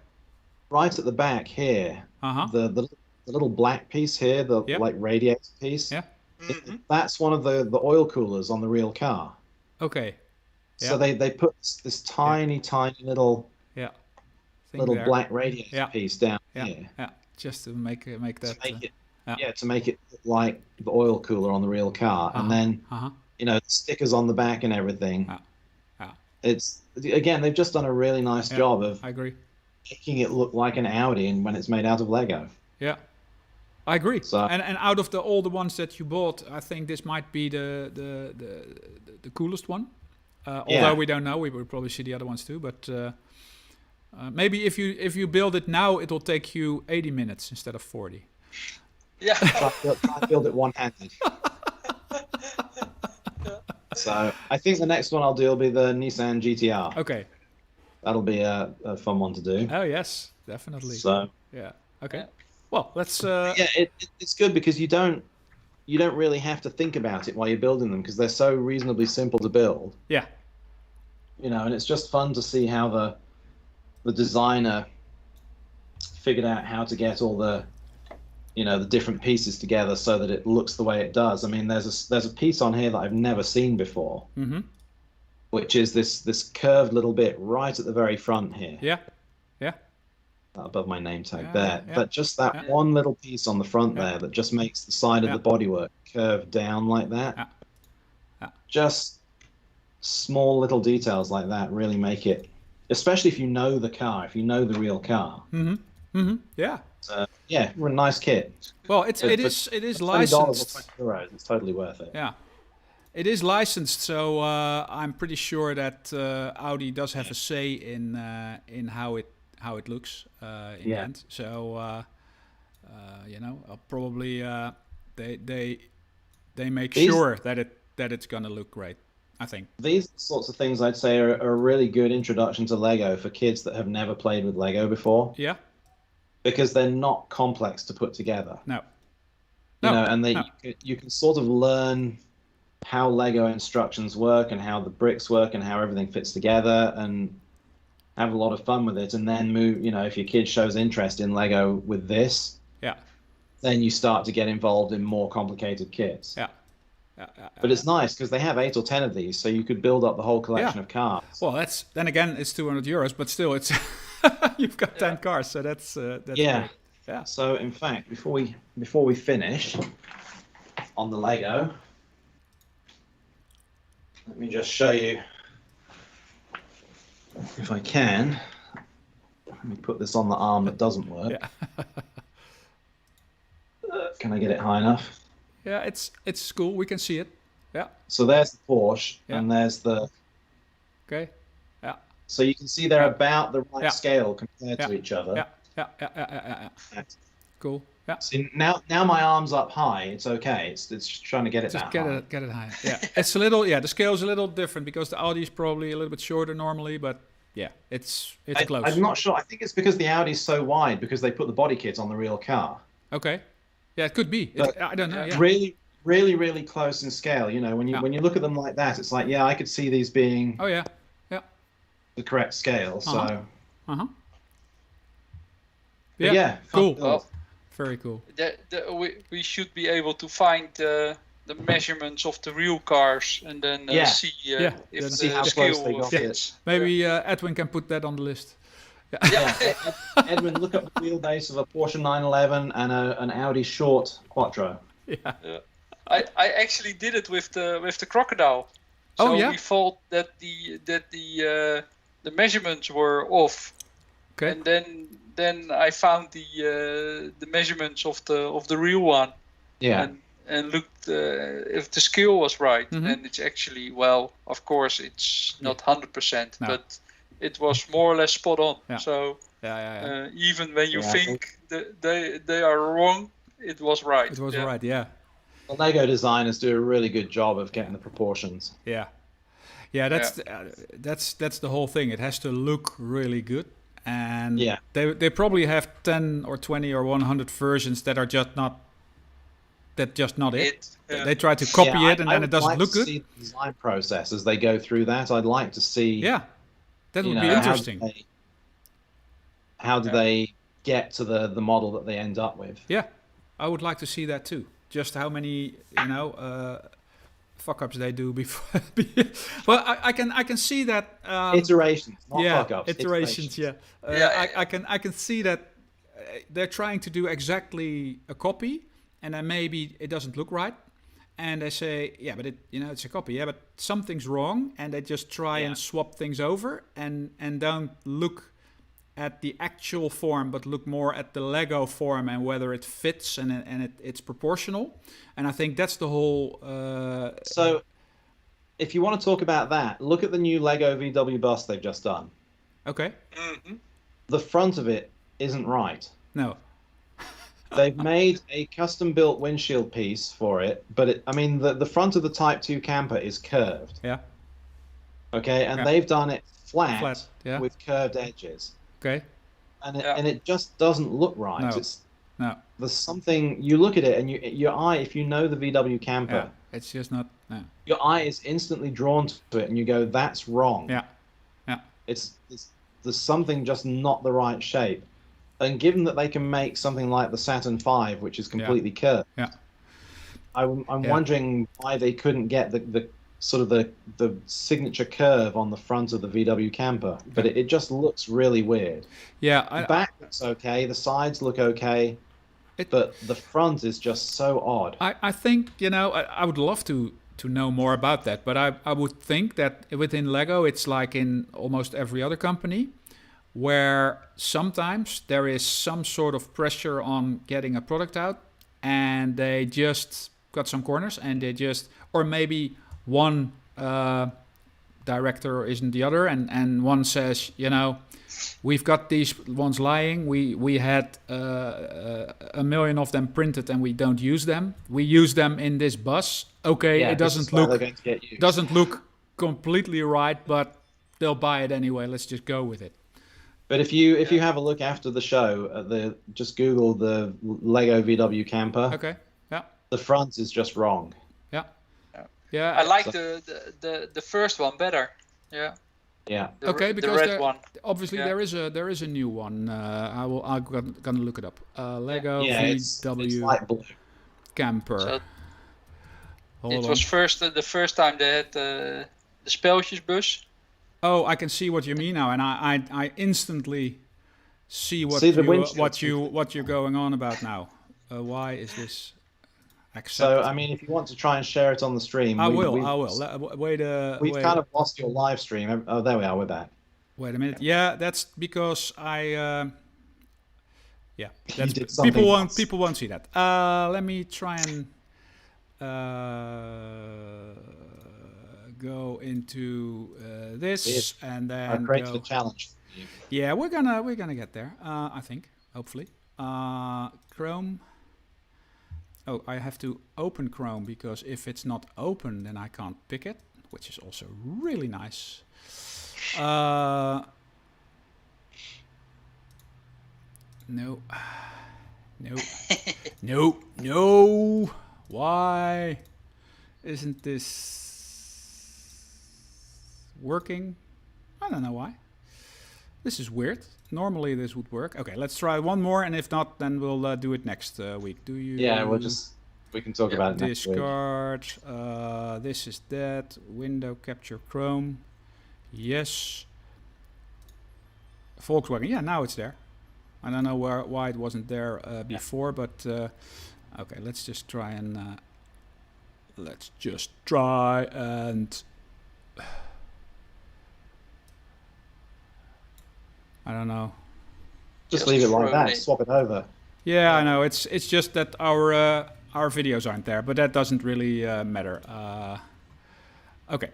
right at the back here, the little black piece here, the like radiator piece. Yeah. That's one of the oil coolers on the real car.
Okay.
So they put this tiny little black radiator piece down here.
Yeah, just to make that.
To make it look like the oil cooler on the real car, and then the stickers on the back and everything. It's again, they've just done a really nice job of.
I agree.
Making it look like an Audi, and when it's made out of Lego. Yeah,
I agree.
So,
and out of all the ones that you bought, I think this might be the coolest one. Although we don't know, we will probably see the other ones too. But maybe if you build it now, it will take you 80 minutes instead of 40.
Yeah.
Try to build it one-handed. So I think the next one I'll do will be the Nissan GTR.
Okay.
That'll be a fun one to do.
Oh yes, definitely.
So
yeah. Okay. Well, let's.
It's good because you don't really have to think about it while you're building them because they're so reasonably simple to build.
Yeah.
And it's just fun to see how the designer figured out how to get all the different pieces together so that it looks the way it does. I mean, there's a piece on here that I've never seen before, which is this curved little bit right at the very front here.
Yeah, yeah.
Above my name tag there. Yeah. But just that one little piece on the front there that just makes the side of the bodywork curve down like that. Just small little details like that really make it, especially if you know the car, if you know the real car.
Yeah.
Yeah, we're a nice kit.
Well, it is licensed.
$20 or €20, it's totally worth it.
Yeah, it is licensed, so I'm pretty sure that Audi does have a say in how it looks in the end. So probably they make sure that it's gonna look great. I think
these sorts of things I'd say are a really good introduction to Lego for kids that have never played with Lego before.
Yeah.
Because they're not complex to put together.
No.
You can sort of learn how Lego instructions work and how the bricks work and how everything fits together and have a lot of fun with it. And then move, if your kid shows interest in Lego with this, then you start to get involved in more complicated kits. But it's nice because they have 8 or 10 of these, so you could build up the whole collection of cars.
Well, then again, it's €200, but still, it's you've got 10 cars, so that's great. Yeah.
So in fact, before we finish on the Lego, let me just show you, if I can. Let me put this on the arm that doesn't work.
Yeah.
Can I get it high enough?
Yeah, it's cool. We can see it. Yeah.
So there's the Porsche, and there's the.
Okay. Yeah.
So you can see they're about the right scale compared to each other.
Yeah. Cool. Yeah.
See, now my arm's up high. It's okay. It's just trying to get it
just
high.
Get it high. Yeah. It's a little. Yeah. The scale's a little different because the Audi is probably a little bit shorter normally, but yeah, it's close.
I'm not sure. I think it's because the Audi's so wide because they put the body kit on the real car.
Okay. Yeah, it could be. I don't know. Yeah.
Really, really, really close in scale. When you look at them like that, it's like, I could see these being.
Oh yeah.
The correct scale. So.
Yeah.
Cool.
Oh, very cool.
We should be able to find the measurements of the real cars and then see if
see
the
how close they
skill
got
fits.
Maybe Edwin can put that on the list.
Edwin, look up the wheelbase of a Porsche 911 and an Audi short Quattro.
I actually did it with the crocodile. So we thought that the measurements were off.
Okay.
And then I found the measurements of the real one.
Yeah.
And looked if the scale was right. And it's actually, well, of course it's not 100%, but it was more or less spot on.
Yeah.
So even when you think they are wrong, it was right.
It was right, yeah.
The Lego designers do a really good job of getting the proportions.
Yeah, that's the whole thing. It has to look really good, and they probably have 10 or 20 or 100 versions that are just not it. They try to copy it, and then it doesn't look good.
I would like to see the design process as they go through that. I'd like to see.
Yeah, that would be interesting.
How do they get to the model that they end up with?
Yeah, I would like to see that too. Just how many fuck ups they do before. Well, I can see that
iterations, not fuck ups.
Iterations. I can see that they're trying to do exactly a copy, and then maybe it doesn't look right, and they say, but it's a copy, but something's wrong, and they just try and swap things over, and don't look at the actual form, but look more at the Lego form and whether it fits and it's proportional. And I think that's the whole...
So, if you want to talk about that, look at the new Lego VW bus they've just done.
Okay.
The front of it isn't right.
No.
They've made a custom-built windshield piece for it, but the front of the Type 2 camper is curved.
Yeah.
Okay, and they've done it flat
yeah.
with curved edges.
Okay.
And it just doesn't look right.
No.
There's something, you look at it and your eye, if you know the VW camper,
it's just not. No.
Your eye is instantly drawn to it, and you go, "That's wrong."
Yeah.
There's something just not the right shape. And given that they can make something like the Saturn V, which is completely curved, I'm wondering why they couldn't get the sort of the signature curve on the front of the VW camper, but it just looks really weird.
Yeah,
the back looks okay, the sides look okay, but the front is just so odd.
I think, I would love to know more about that, but I would think that within Lego it's like in almost every other company, where sometimes there is some sort of pressure on getting a product out, and they just got some corners, and or maybe one director isn't the other, and one says, we've got these ones lying. We had 1 million of them printed, and we don't use them. We use them in this bus. Okay, it doesn't look completely right, but they'll buy it anyway. Let's just go with it.
But if you have a look after the show, just Google the Lego VW camper.
Okay. Yeah.
The front is just wrong.
Yeah,
I like the first one better. Yeah.
Yeah.
Okay, because
the red one.
Obviously there is a new one. I'm gonna look it up. Lego VW
it's light blue.
camper.
So it was the first time they had the spelletjesbus.
Oh, I can see what you mean now, and I instantly see what you're going on about now. Why is this?
So, if you want to try and share it on the stream,
I will. We've
kind of lost your live stream. Oh, there we are. We're back.
Wait a minute. Yeah, that's because people won't see that. Let me try and go into this, and then
I created a challenge for you.
Yeah, we're gonna get there. I think, hopefully. Chrome. Oh, I have to open Chrome, because if it's not open, then I can't pick it, which is also really nice. No. Why isn't this working? I don't know why. This is weird. Normally this would work. Okay, let's try one more, and if not, then we'll do it next week.
We're We can talk about it next week.
Discard. This is that. Window capture Chrome. Yes. Volkswagen. Yeah, now it's there. I don't know why it wasn't there before, but okay. Let's just try and I don't know.
Just leave it like that. Swap it over.
Yeah, I know. It's just that our videos aren't there, but that doesn't really matter. Okay.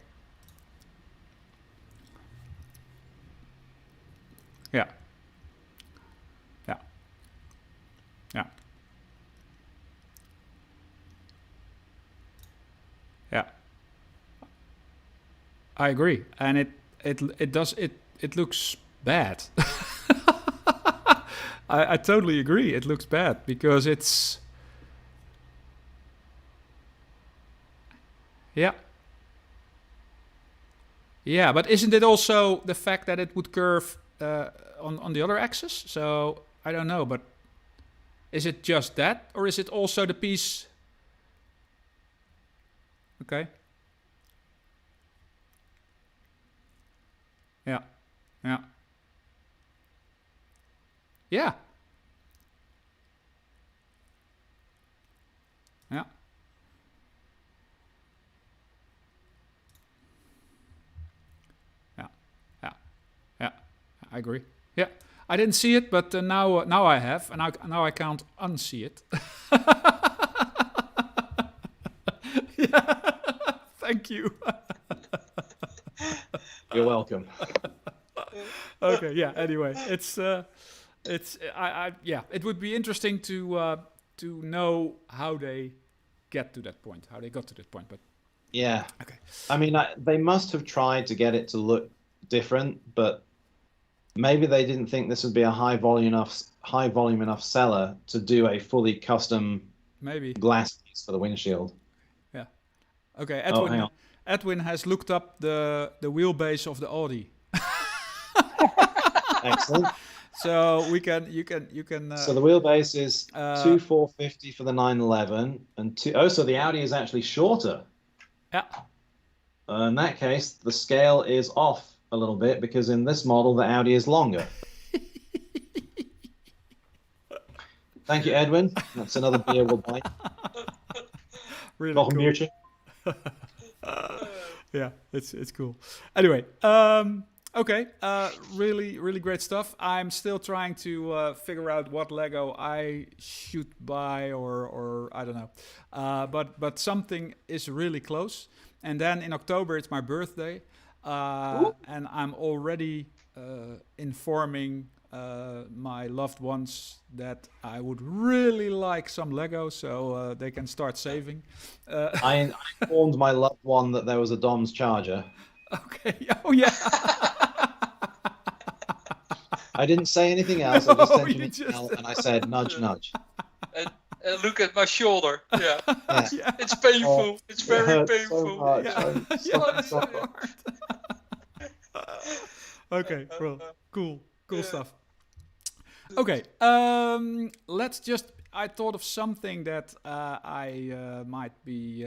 Yeah. Yeah. Yeah. Yeah. I agree, and it looks bad. I totally agree. It looks bad because it's yeah. Yeah, but isn't it also the fact that it would curve on the other axis? So I don't know, but is it just that, or is it also the piece? Okay. Yeah. Yeah. Yeah. Yeah. Yeah. Yeah. Yeah. I agree. Yeah. I didn't see it, but now I have, and now I can't unsee it. Yeah. Thank you.
You're welcome.
Okay. Yeah. Anyway, it's yeah. It would be interesting to know how they got to that point, but
yeah.
Okay.
I mean, they must have tried to get it to look different, but maybe they didn't think this would be a high volume enough seller to do a fully custom glass piece for the windshield.
Yeah. Okay. Edwin has looked up the wheelbase of the Audi.
Excellent.
So you can.
So the wheelbase is 2,450 for the 911, and so the Audi is actually shorter.
Yeah.
In that case, the scale is off a little bit because in this model the Audi is longer. Thank you, Edwin. That's another beer we'll buy.
Really
cool.
Biertje. Yeah, it's cool. Anyway, okay, really great stuff. I'm still trying to figure out what Lego I should buy or I don't know. But something is really close. And then in October it's my birthday, and I'm already informing my loved ones that I would really like some Lego, so they can start saving.
I informed my loved one that there was a Dom's charger.
Okay. Oh yeah.
I didn't say anything else. I just sent him an email and I said, nudge, nudge.
And look at my shoulder. Yeah. Yeah. It's painful. It's very painful.
So much.
So hard. Okay. Well, cool stuff. Okay. Let's just. I thought of something that I might be.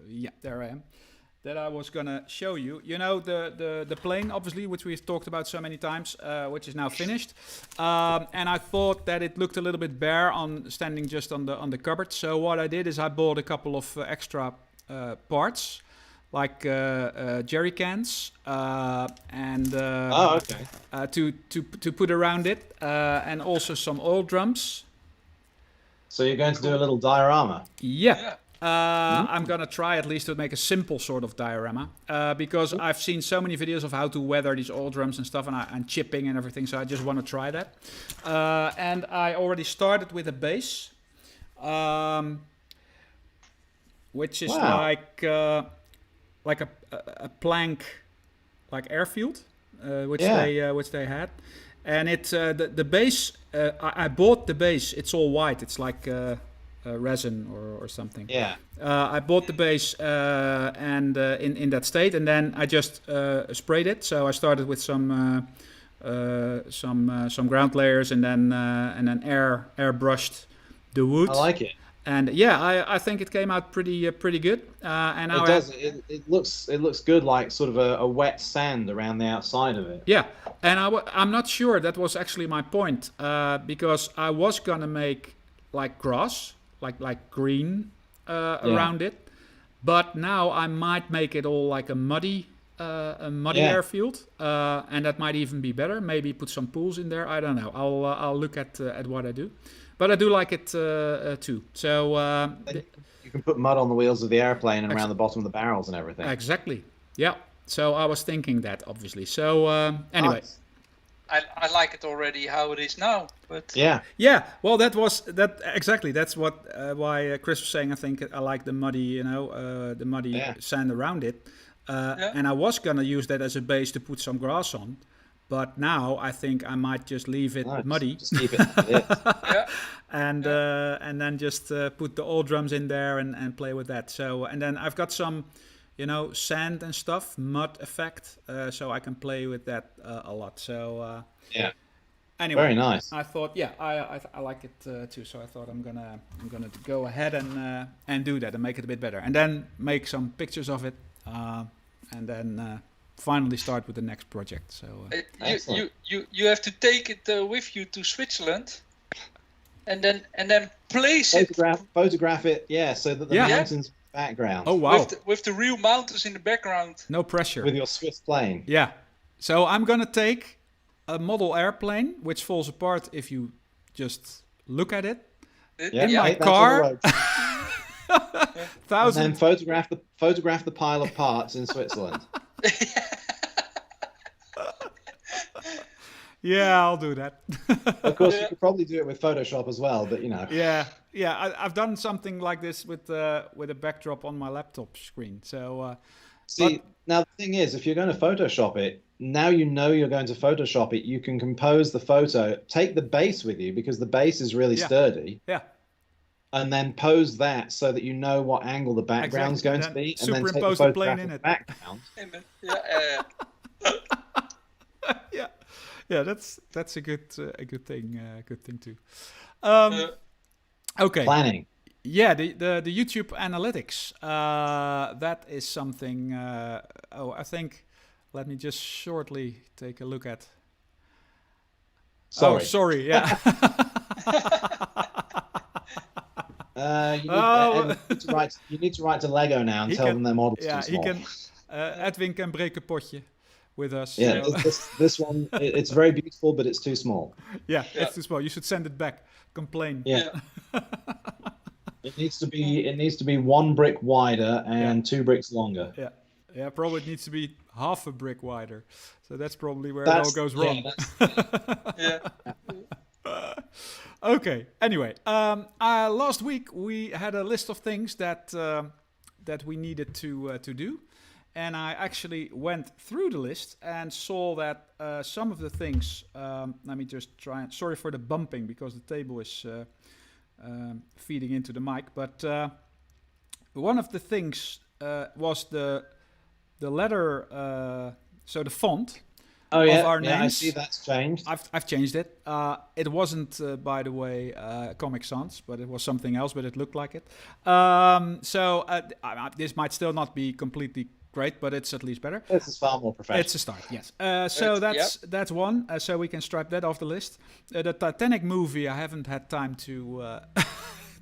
Yeah, there I am. That I was gonna show you. You know the plane, obviously, which we've talked about so many times, which is now finished. And I thought that it looked a little bit bare standing just on the cupboard. So what I did is I bought a couple of extra parts, like jerry cans, and to put around it, and also some oil drums.
So you're going to do a little diorama?
Yeah. I'm going to try at least to make a simple sort of diorama, because I've seen so many videos of how to weather these oil drums and stuff, and chipping and everything, so I just want to try that. And I already started with a base, which is like a plank, like airfield, which they had. And it the base, I bought the base, it's all white, it's like resin or something.
Yeah.
I bought the base and in that state, and then I just sprayed it. So I started with some ground layers, and then airbrushed the wood.
I like it.
And yeah, I think it came out pretty good. And
it does. It looks good, like sort of a wet sand around the outside of it.
Yeah, and I'm not sure that was actually my point, because I was gonna make like grass, like green around it, but now I might make it all like a muddy airfield, and that might even be better. Maybe put some pools in there. I don't know. I'll look at what I do, but I do like it too. So
you can put mud on the wheels of the airplane and around the bottom of the barrels and everything.
Exactly. Yeah. So I was thinking that, obviously. So anyway.
Nice.
I like it already how it is now, but
yeah. Well, exactly. That's what why Chris was saying. I think I like the muddy, the muddy sand around it, and I was gonna use that as a base to put some grass on, but now I think I might just leave it muddy.
Just keep it.
And then just put the oil drums in there and play with that. So and then I've got some, sand and stuff, mud effect, so I can play with that a lot. So anyway,
very nice.
I thought, I like it too. So I thought I'm gonna go ahead and do that and make it a bit better, and then make some pictures of it, and then finally start with the next project. So
you have to take it with you to Switzerland, and then place
photograph it, so that the mountains. Background.
Oh wow!
With the real mountains in the background.
No pressure.
With your Swiss plane.
Yeah. So I'm gonna take a model airplane, which falls apart if you just look at it. In my car.
And then photograph the pile of parts in Switzerland.
Yeah, I'll do that.
Of course, you could probably do it with Photoshop as well, but
Yeah, I've done something like this with a backdrop on my laptop screen. So
now the thing is, if you're going to Photoshop it, now you're going to Photoshop it. You can compose the photo, take the base with you because the base is really sturdy.
Yeah.
And then pose that so that you know what angle the background's going to be, and then take the photograph of the background.
Yeah, that's a good thing. Good thing too. Okay.
Planning.
Yeah, the YouTube analytics. That is something. I think. Let me just shortly take a look at.
Sorry.
Oh, sorry. Yeah.
You need to write to Lego now and tell them their model's too small.
Edwin can break a potje with us.
Yeah, this one, it's very beautiful, but it's too small.
Yeah, it's too small. You should send it back. Complain.
Yeah. It needs to be 1 brick wider and 2 bricks longer.
Yeah. Probably it needs to be half a brick wider. So that's probably where it all goes wrong. Okay. Anyway, last week we had a list of things that we needed to do. And I actually went through the list and saw that some of the things, let me just try and, sorry for the bumping because the table is feeding into the mic, but one of the things was the letter, so the font of our names.
I see that's changed.
I've changed it. It wasn't, by the way, Comic Sans, but it was something else, but it looked like it. So this might still not be completely great, but it's at least better.
This is far more professional.
It's a start, yes. So that's one. So we can stripe that off the list. The Titanic movie, I haven't had time to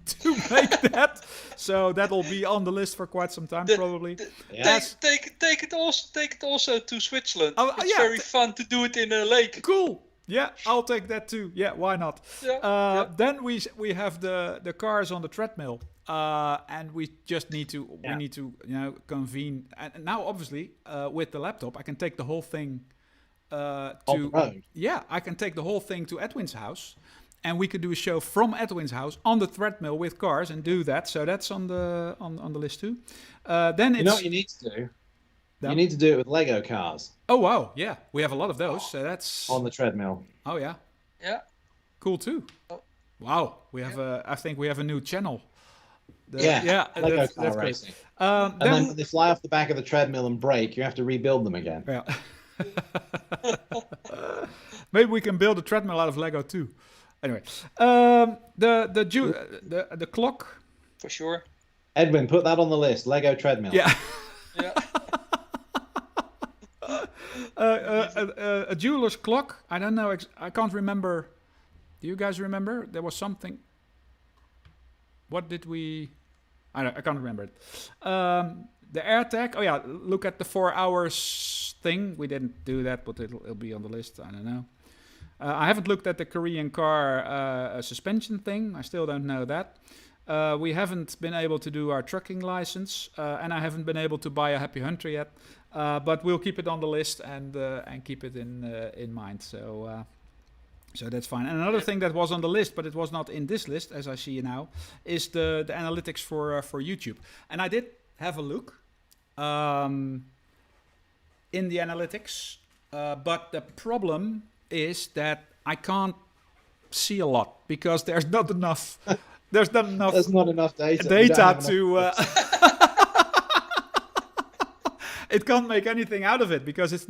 to make that, so that'll be on the list for quite some time, probably.
Take it also to Switzerland. It's very fun to do it in a lake.
Cool. Yeah, I'll take that too. Yeah, why not? Then we have the cars on the treadmill. And we just need to convene. And now, obviously, with the laptop, I can take the whole thing
on the road.
Yeah, I can take the whole thing to Edwin's house, and we could do a show from Edwin's house on the treadmill with cars and do that. So that's on the list too. Then
you know what you need to do. You need to do it with Lego cars.
Oh wow, yeah, we have a lot of those. So that's
on the treadmill.
Oh yeah.
Yeah.
Cool too. Wow, we have I think we have a new channel.
Lego car racing. And then when they fly off the back of the treadmill and break, you have to rebuild them again.
Yeah. Maybe we can build a treadmill out of Lego too. Anyway, the clock
for sure.
Edwin, put that on the list. Lego treadmill.
Yeah.
Yeah.
A jeweler's clock. I don't know. I can't remember. Do you guys remember? There was something. What did we? I can't remember it. The AirTag. Oh yeah, look at the 4 hours thing. We didn't do that, but it'll be on the list. I don't know. I haven't looked at the Korean car suspension thing. I still don't know that. We haven't been able to do our trucking license, and I haven't been able to buy a Happy Hunter yet. But we'll keep it on the list and keep it in mind. So that's fine. And another thing that was on the list, but it was not in this list, as I see now, is the analytics for YouTube. And I did have a look in the analytics, but the problem is that I can't see a lot because there's not enough. There's not
enough data
to. It can't make anything out of it because it's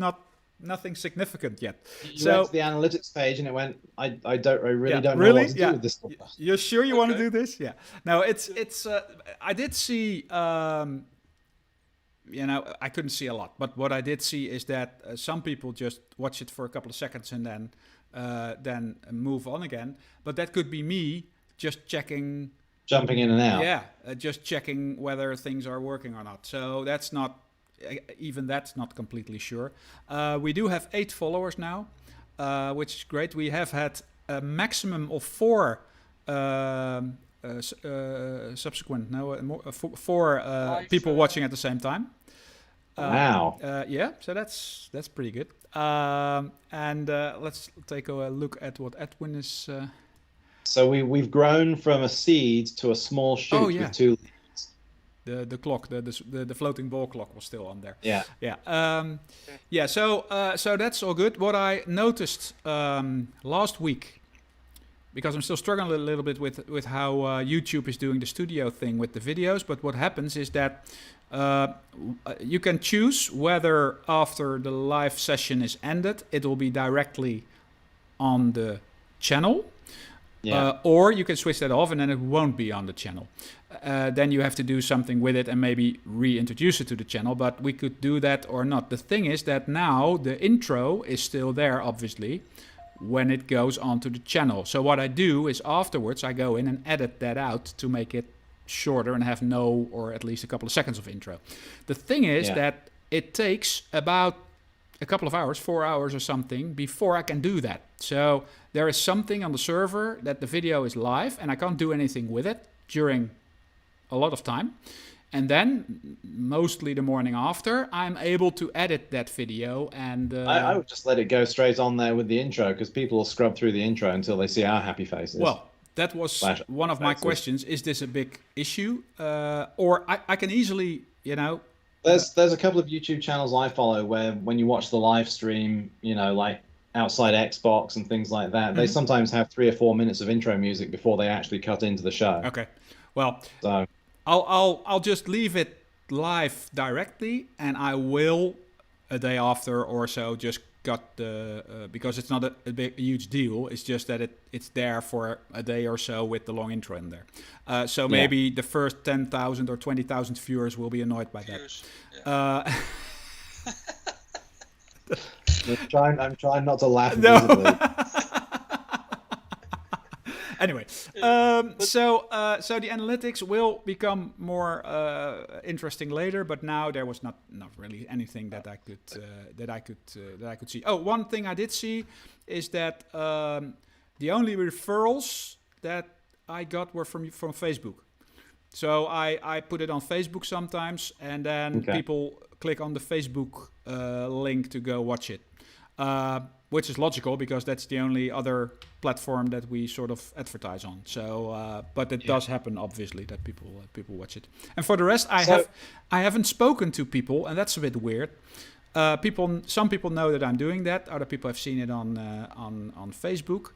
nothing significant yet.
You went to the analytics page and it went. I really don't know what to do with this stuff.
You're sure you want to do this? Yeah. No, it's. I did see. I couldn't see a lot, but what I did see is that some people just watch it for a couple of seconds and then move on again. But that could be me just checking.
Jumping in and out.
Yeah, just checking whether things are working or not. So that's not. Even that's not completely sure. We do have 8 followers now, which is great. We have had a maximum of 4 people watching at the same time.
Wow.
Yeah, so that's pretty good. And let's take a look at what Edwin is.
So we've grown from a seed to a small shoot with 2 leaves.
The clock, the floating ball clock was still on there.
Yeah.
Yeah. So that's all good. What I noticed last week, because I'm still struggling a little bit with how YouTube is doing the studio thing with the videos. But what happens is that you can choose whether after the live session is ended, it will be directly on the channel. Yeah. Or you can switch that off and then it won't be on the channel. Then you have to do something with it and maybe reintroduce it to the channel, but we could do that or not. The thing is that now the intro is still there, obviously, when it goes onto the channel. So what I do is afterwards I go in and edit that out to make it shorter and have no or at least a couple of seconds of intro. The thing is that it takes about a couple of hours, 4 hours or something, before I can do that. So there is something on the server that the video is live and I can't do anything with it during a lot of time. And then, mostly the morning after, I'm able to edit that video and...
I would just let it go straight on there with the intro, because people will scrub through the intro until they see our happy faces.
Well, that was one of my questions. Is this a big issue? Or I can easily,
There's a couple of YouTube channels I follow where when you watch the live stream, like Outside Xbox and things like that, they sometimes have 3 or 4 minutes of intro music before they actually cut into the show.
Okay. Well,
so
I'll just leave it live directly, and I will a day after or so just cut the because it's not a huge deal. It's just that it's there for a day or so with the long intro in there. So maybe the first 10,000 or 20,000 viewers will be annoyed by that. Yeah.
I'm trying not to laugh visibly.
Anyway, so the analytics will become more interesting later, but now there was not really anything that I could see. Oh, one thing I did see is that the only referrals that I got were from Facebook. So I put it on Facebook sometimes, and then people click on the Facebook link to go watch it. Which is logical because that's the only other platform that we sort of advertise on. So, but it does happen, obviously, that people watch it. And for the rest, I haven't spoken to people, and that's a bit weird. Some people know that I'm doing that. Other people have seen it on Facebook.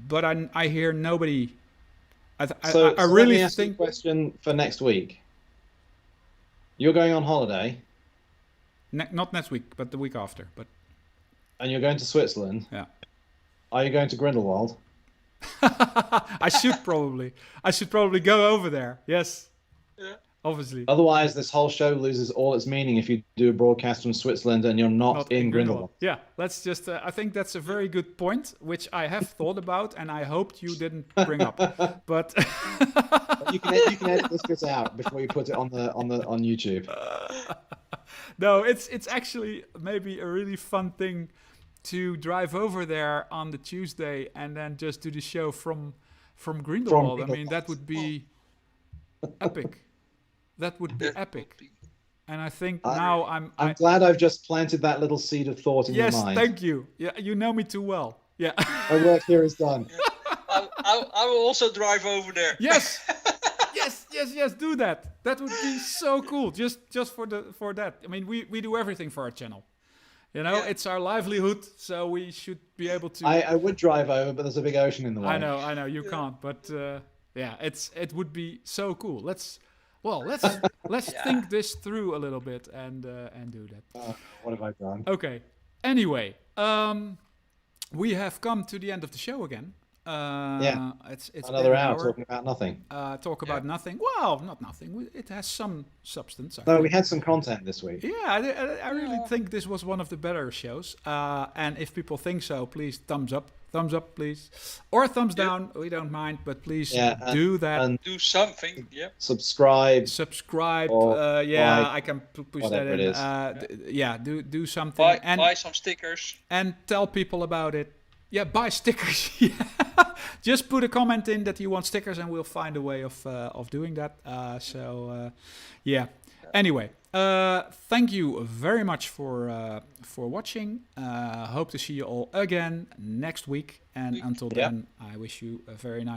But I hear nobody. I really
let me ask you a question for next week. You're going on holiday.
Not next week, but the week after. And
you're going to Switzerland?
Yeah.
Are you going to Grindelwald?
I should probably go over there. Yes.
Yeah.
Obviously.
Otherwise, this whole show loses all its meaning if you do a broadcast from Switzerland and you're not in Grindelwald.
Yeah, let's just. I think that's a very good point, which I have thought about, and I hoped you didn't bring up. But
you can edit this bit out before you put it on YouTube.
No, it's actually maybe a really fun thing to drive over there on the Tuesday and then just do the show from Grindelwald. I mean, that would be epic. That would be epic. And I think now I'm
glad I've just planted that little seed of thought in your mind.
Yes, thank you. Yeah, you know me too well. Yeah.
My work here is done.
I will also drive over there.
Yes. Yes, do that. That would be so cool. Just for that. I mean, we do everything for our channel. You know, it's our livelihood, so we should be able to.
I would drive over, but there's a big ocean in the way.
I know, you can't, but it would be so cool. Let's think this through a little bit and do that.
What have I done?
Okay. Anyway, we have come to the end of the show again. It's
another hour talking about nothing.
About nothing. Well, not nothing. It has some substance.
We had some content this week.
Yeah, I really think this was one of the better shows. And if people think so, please thumbs up, please, or thumbs down. We don't mind, but please do that. And
do something. Yeah.
Subscribe.
I can push that in. Do something.
Buy some stickers.
And tell people about it. Yeah, buy stickers. Just put a comment in that you want stickers, and we'll find a way of doing that. Anyway, thank you very much for watching. Hope to see you all again next week. And until then, I wish you a very nice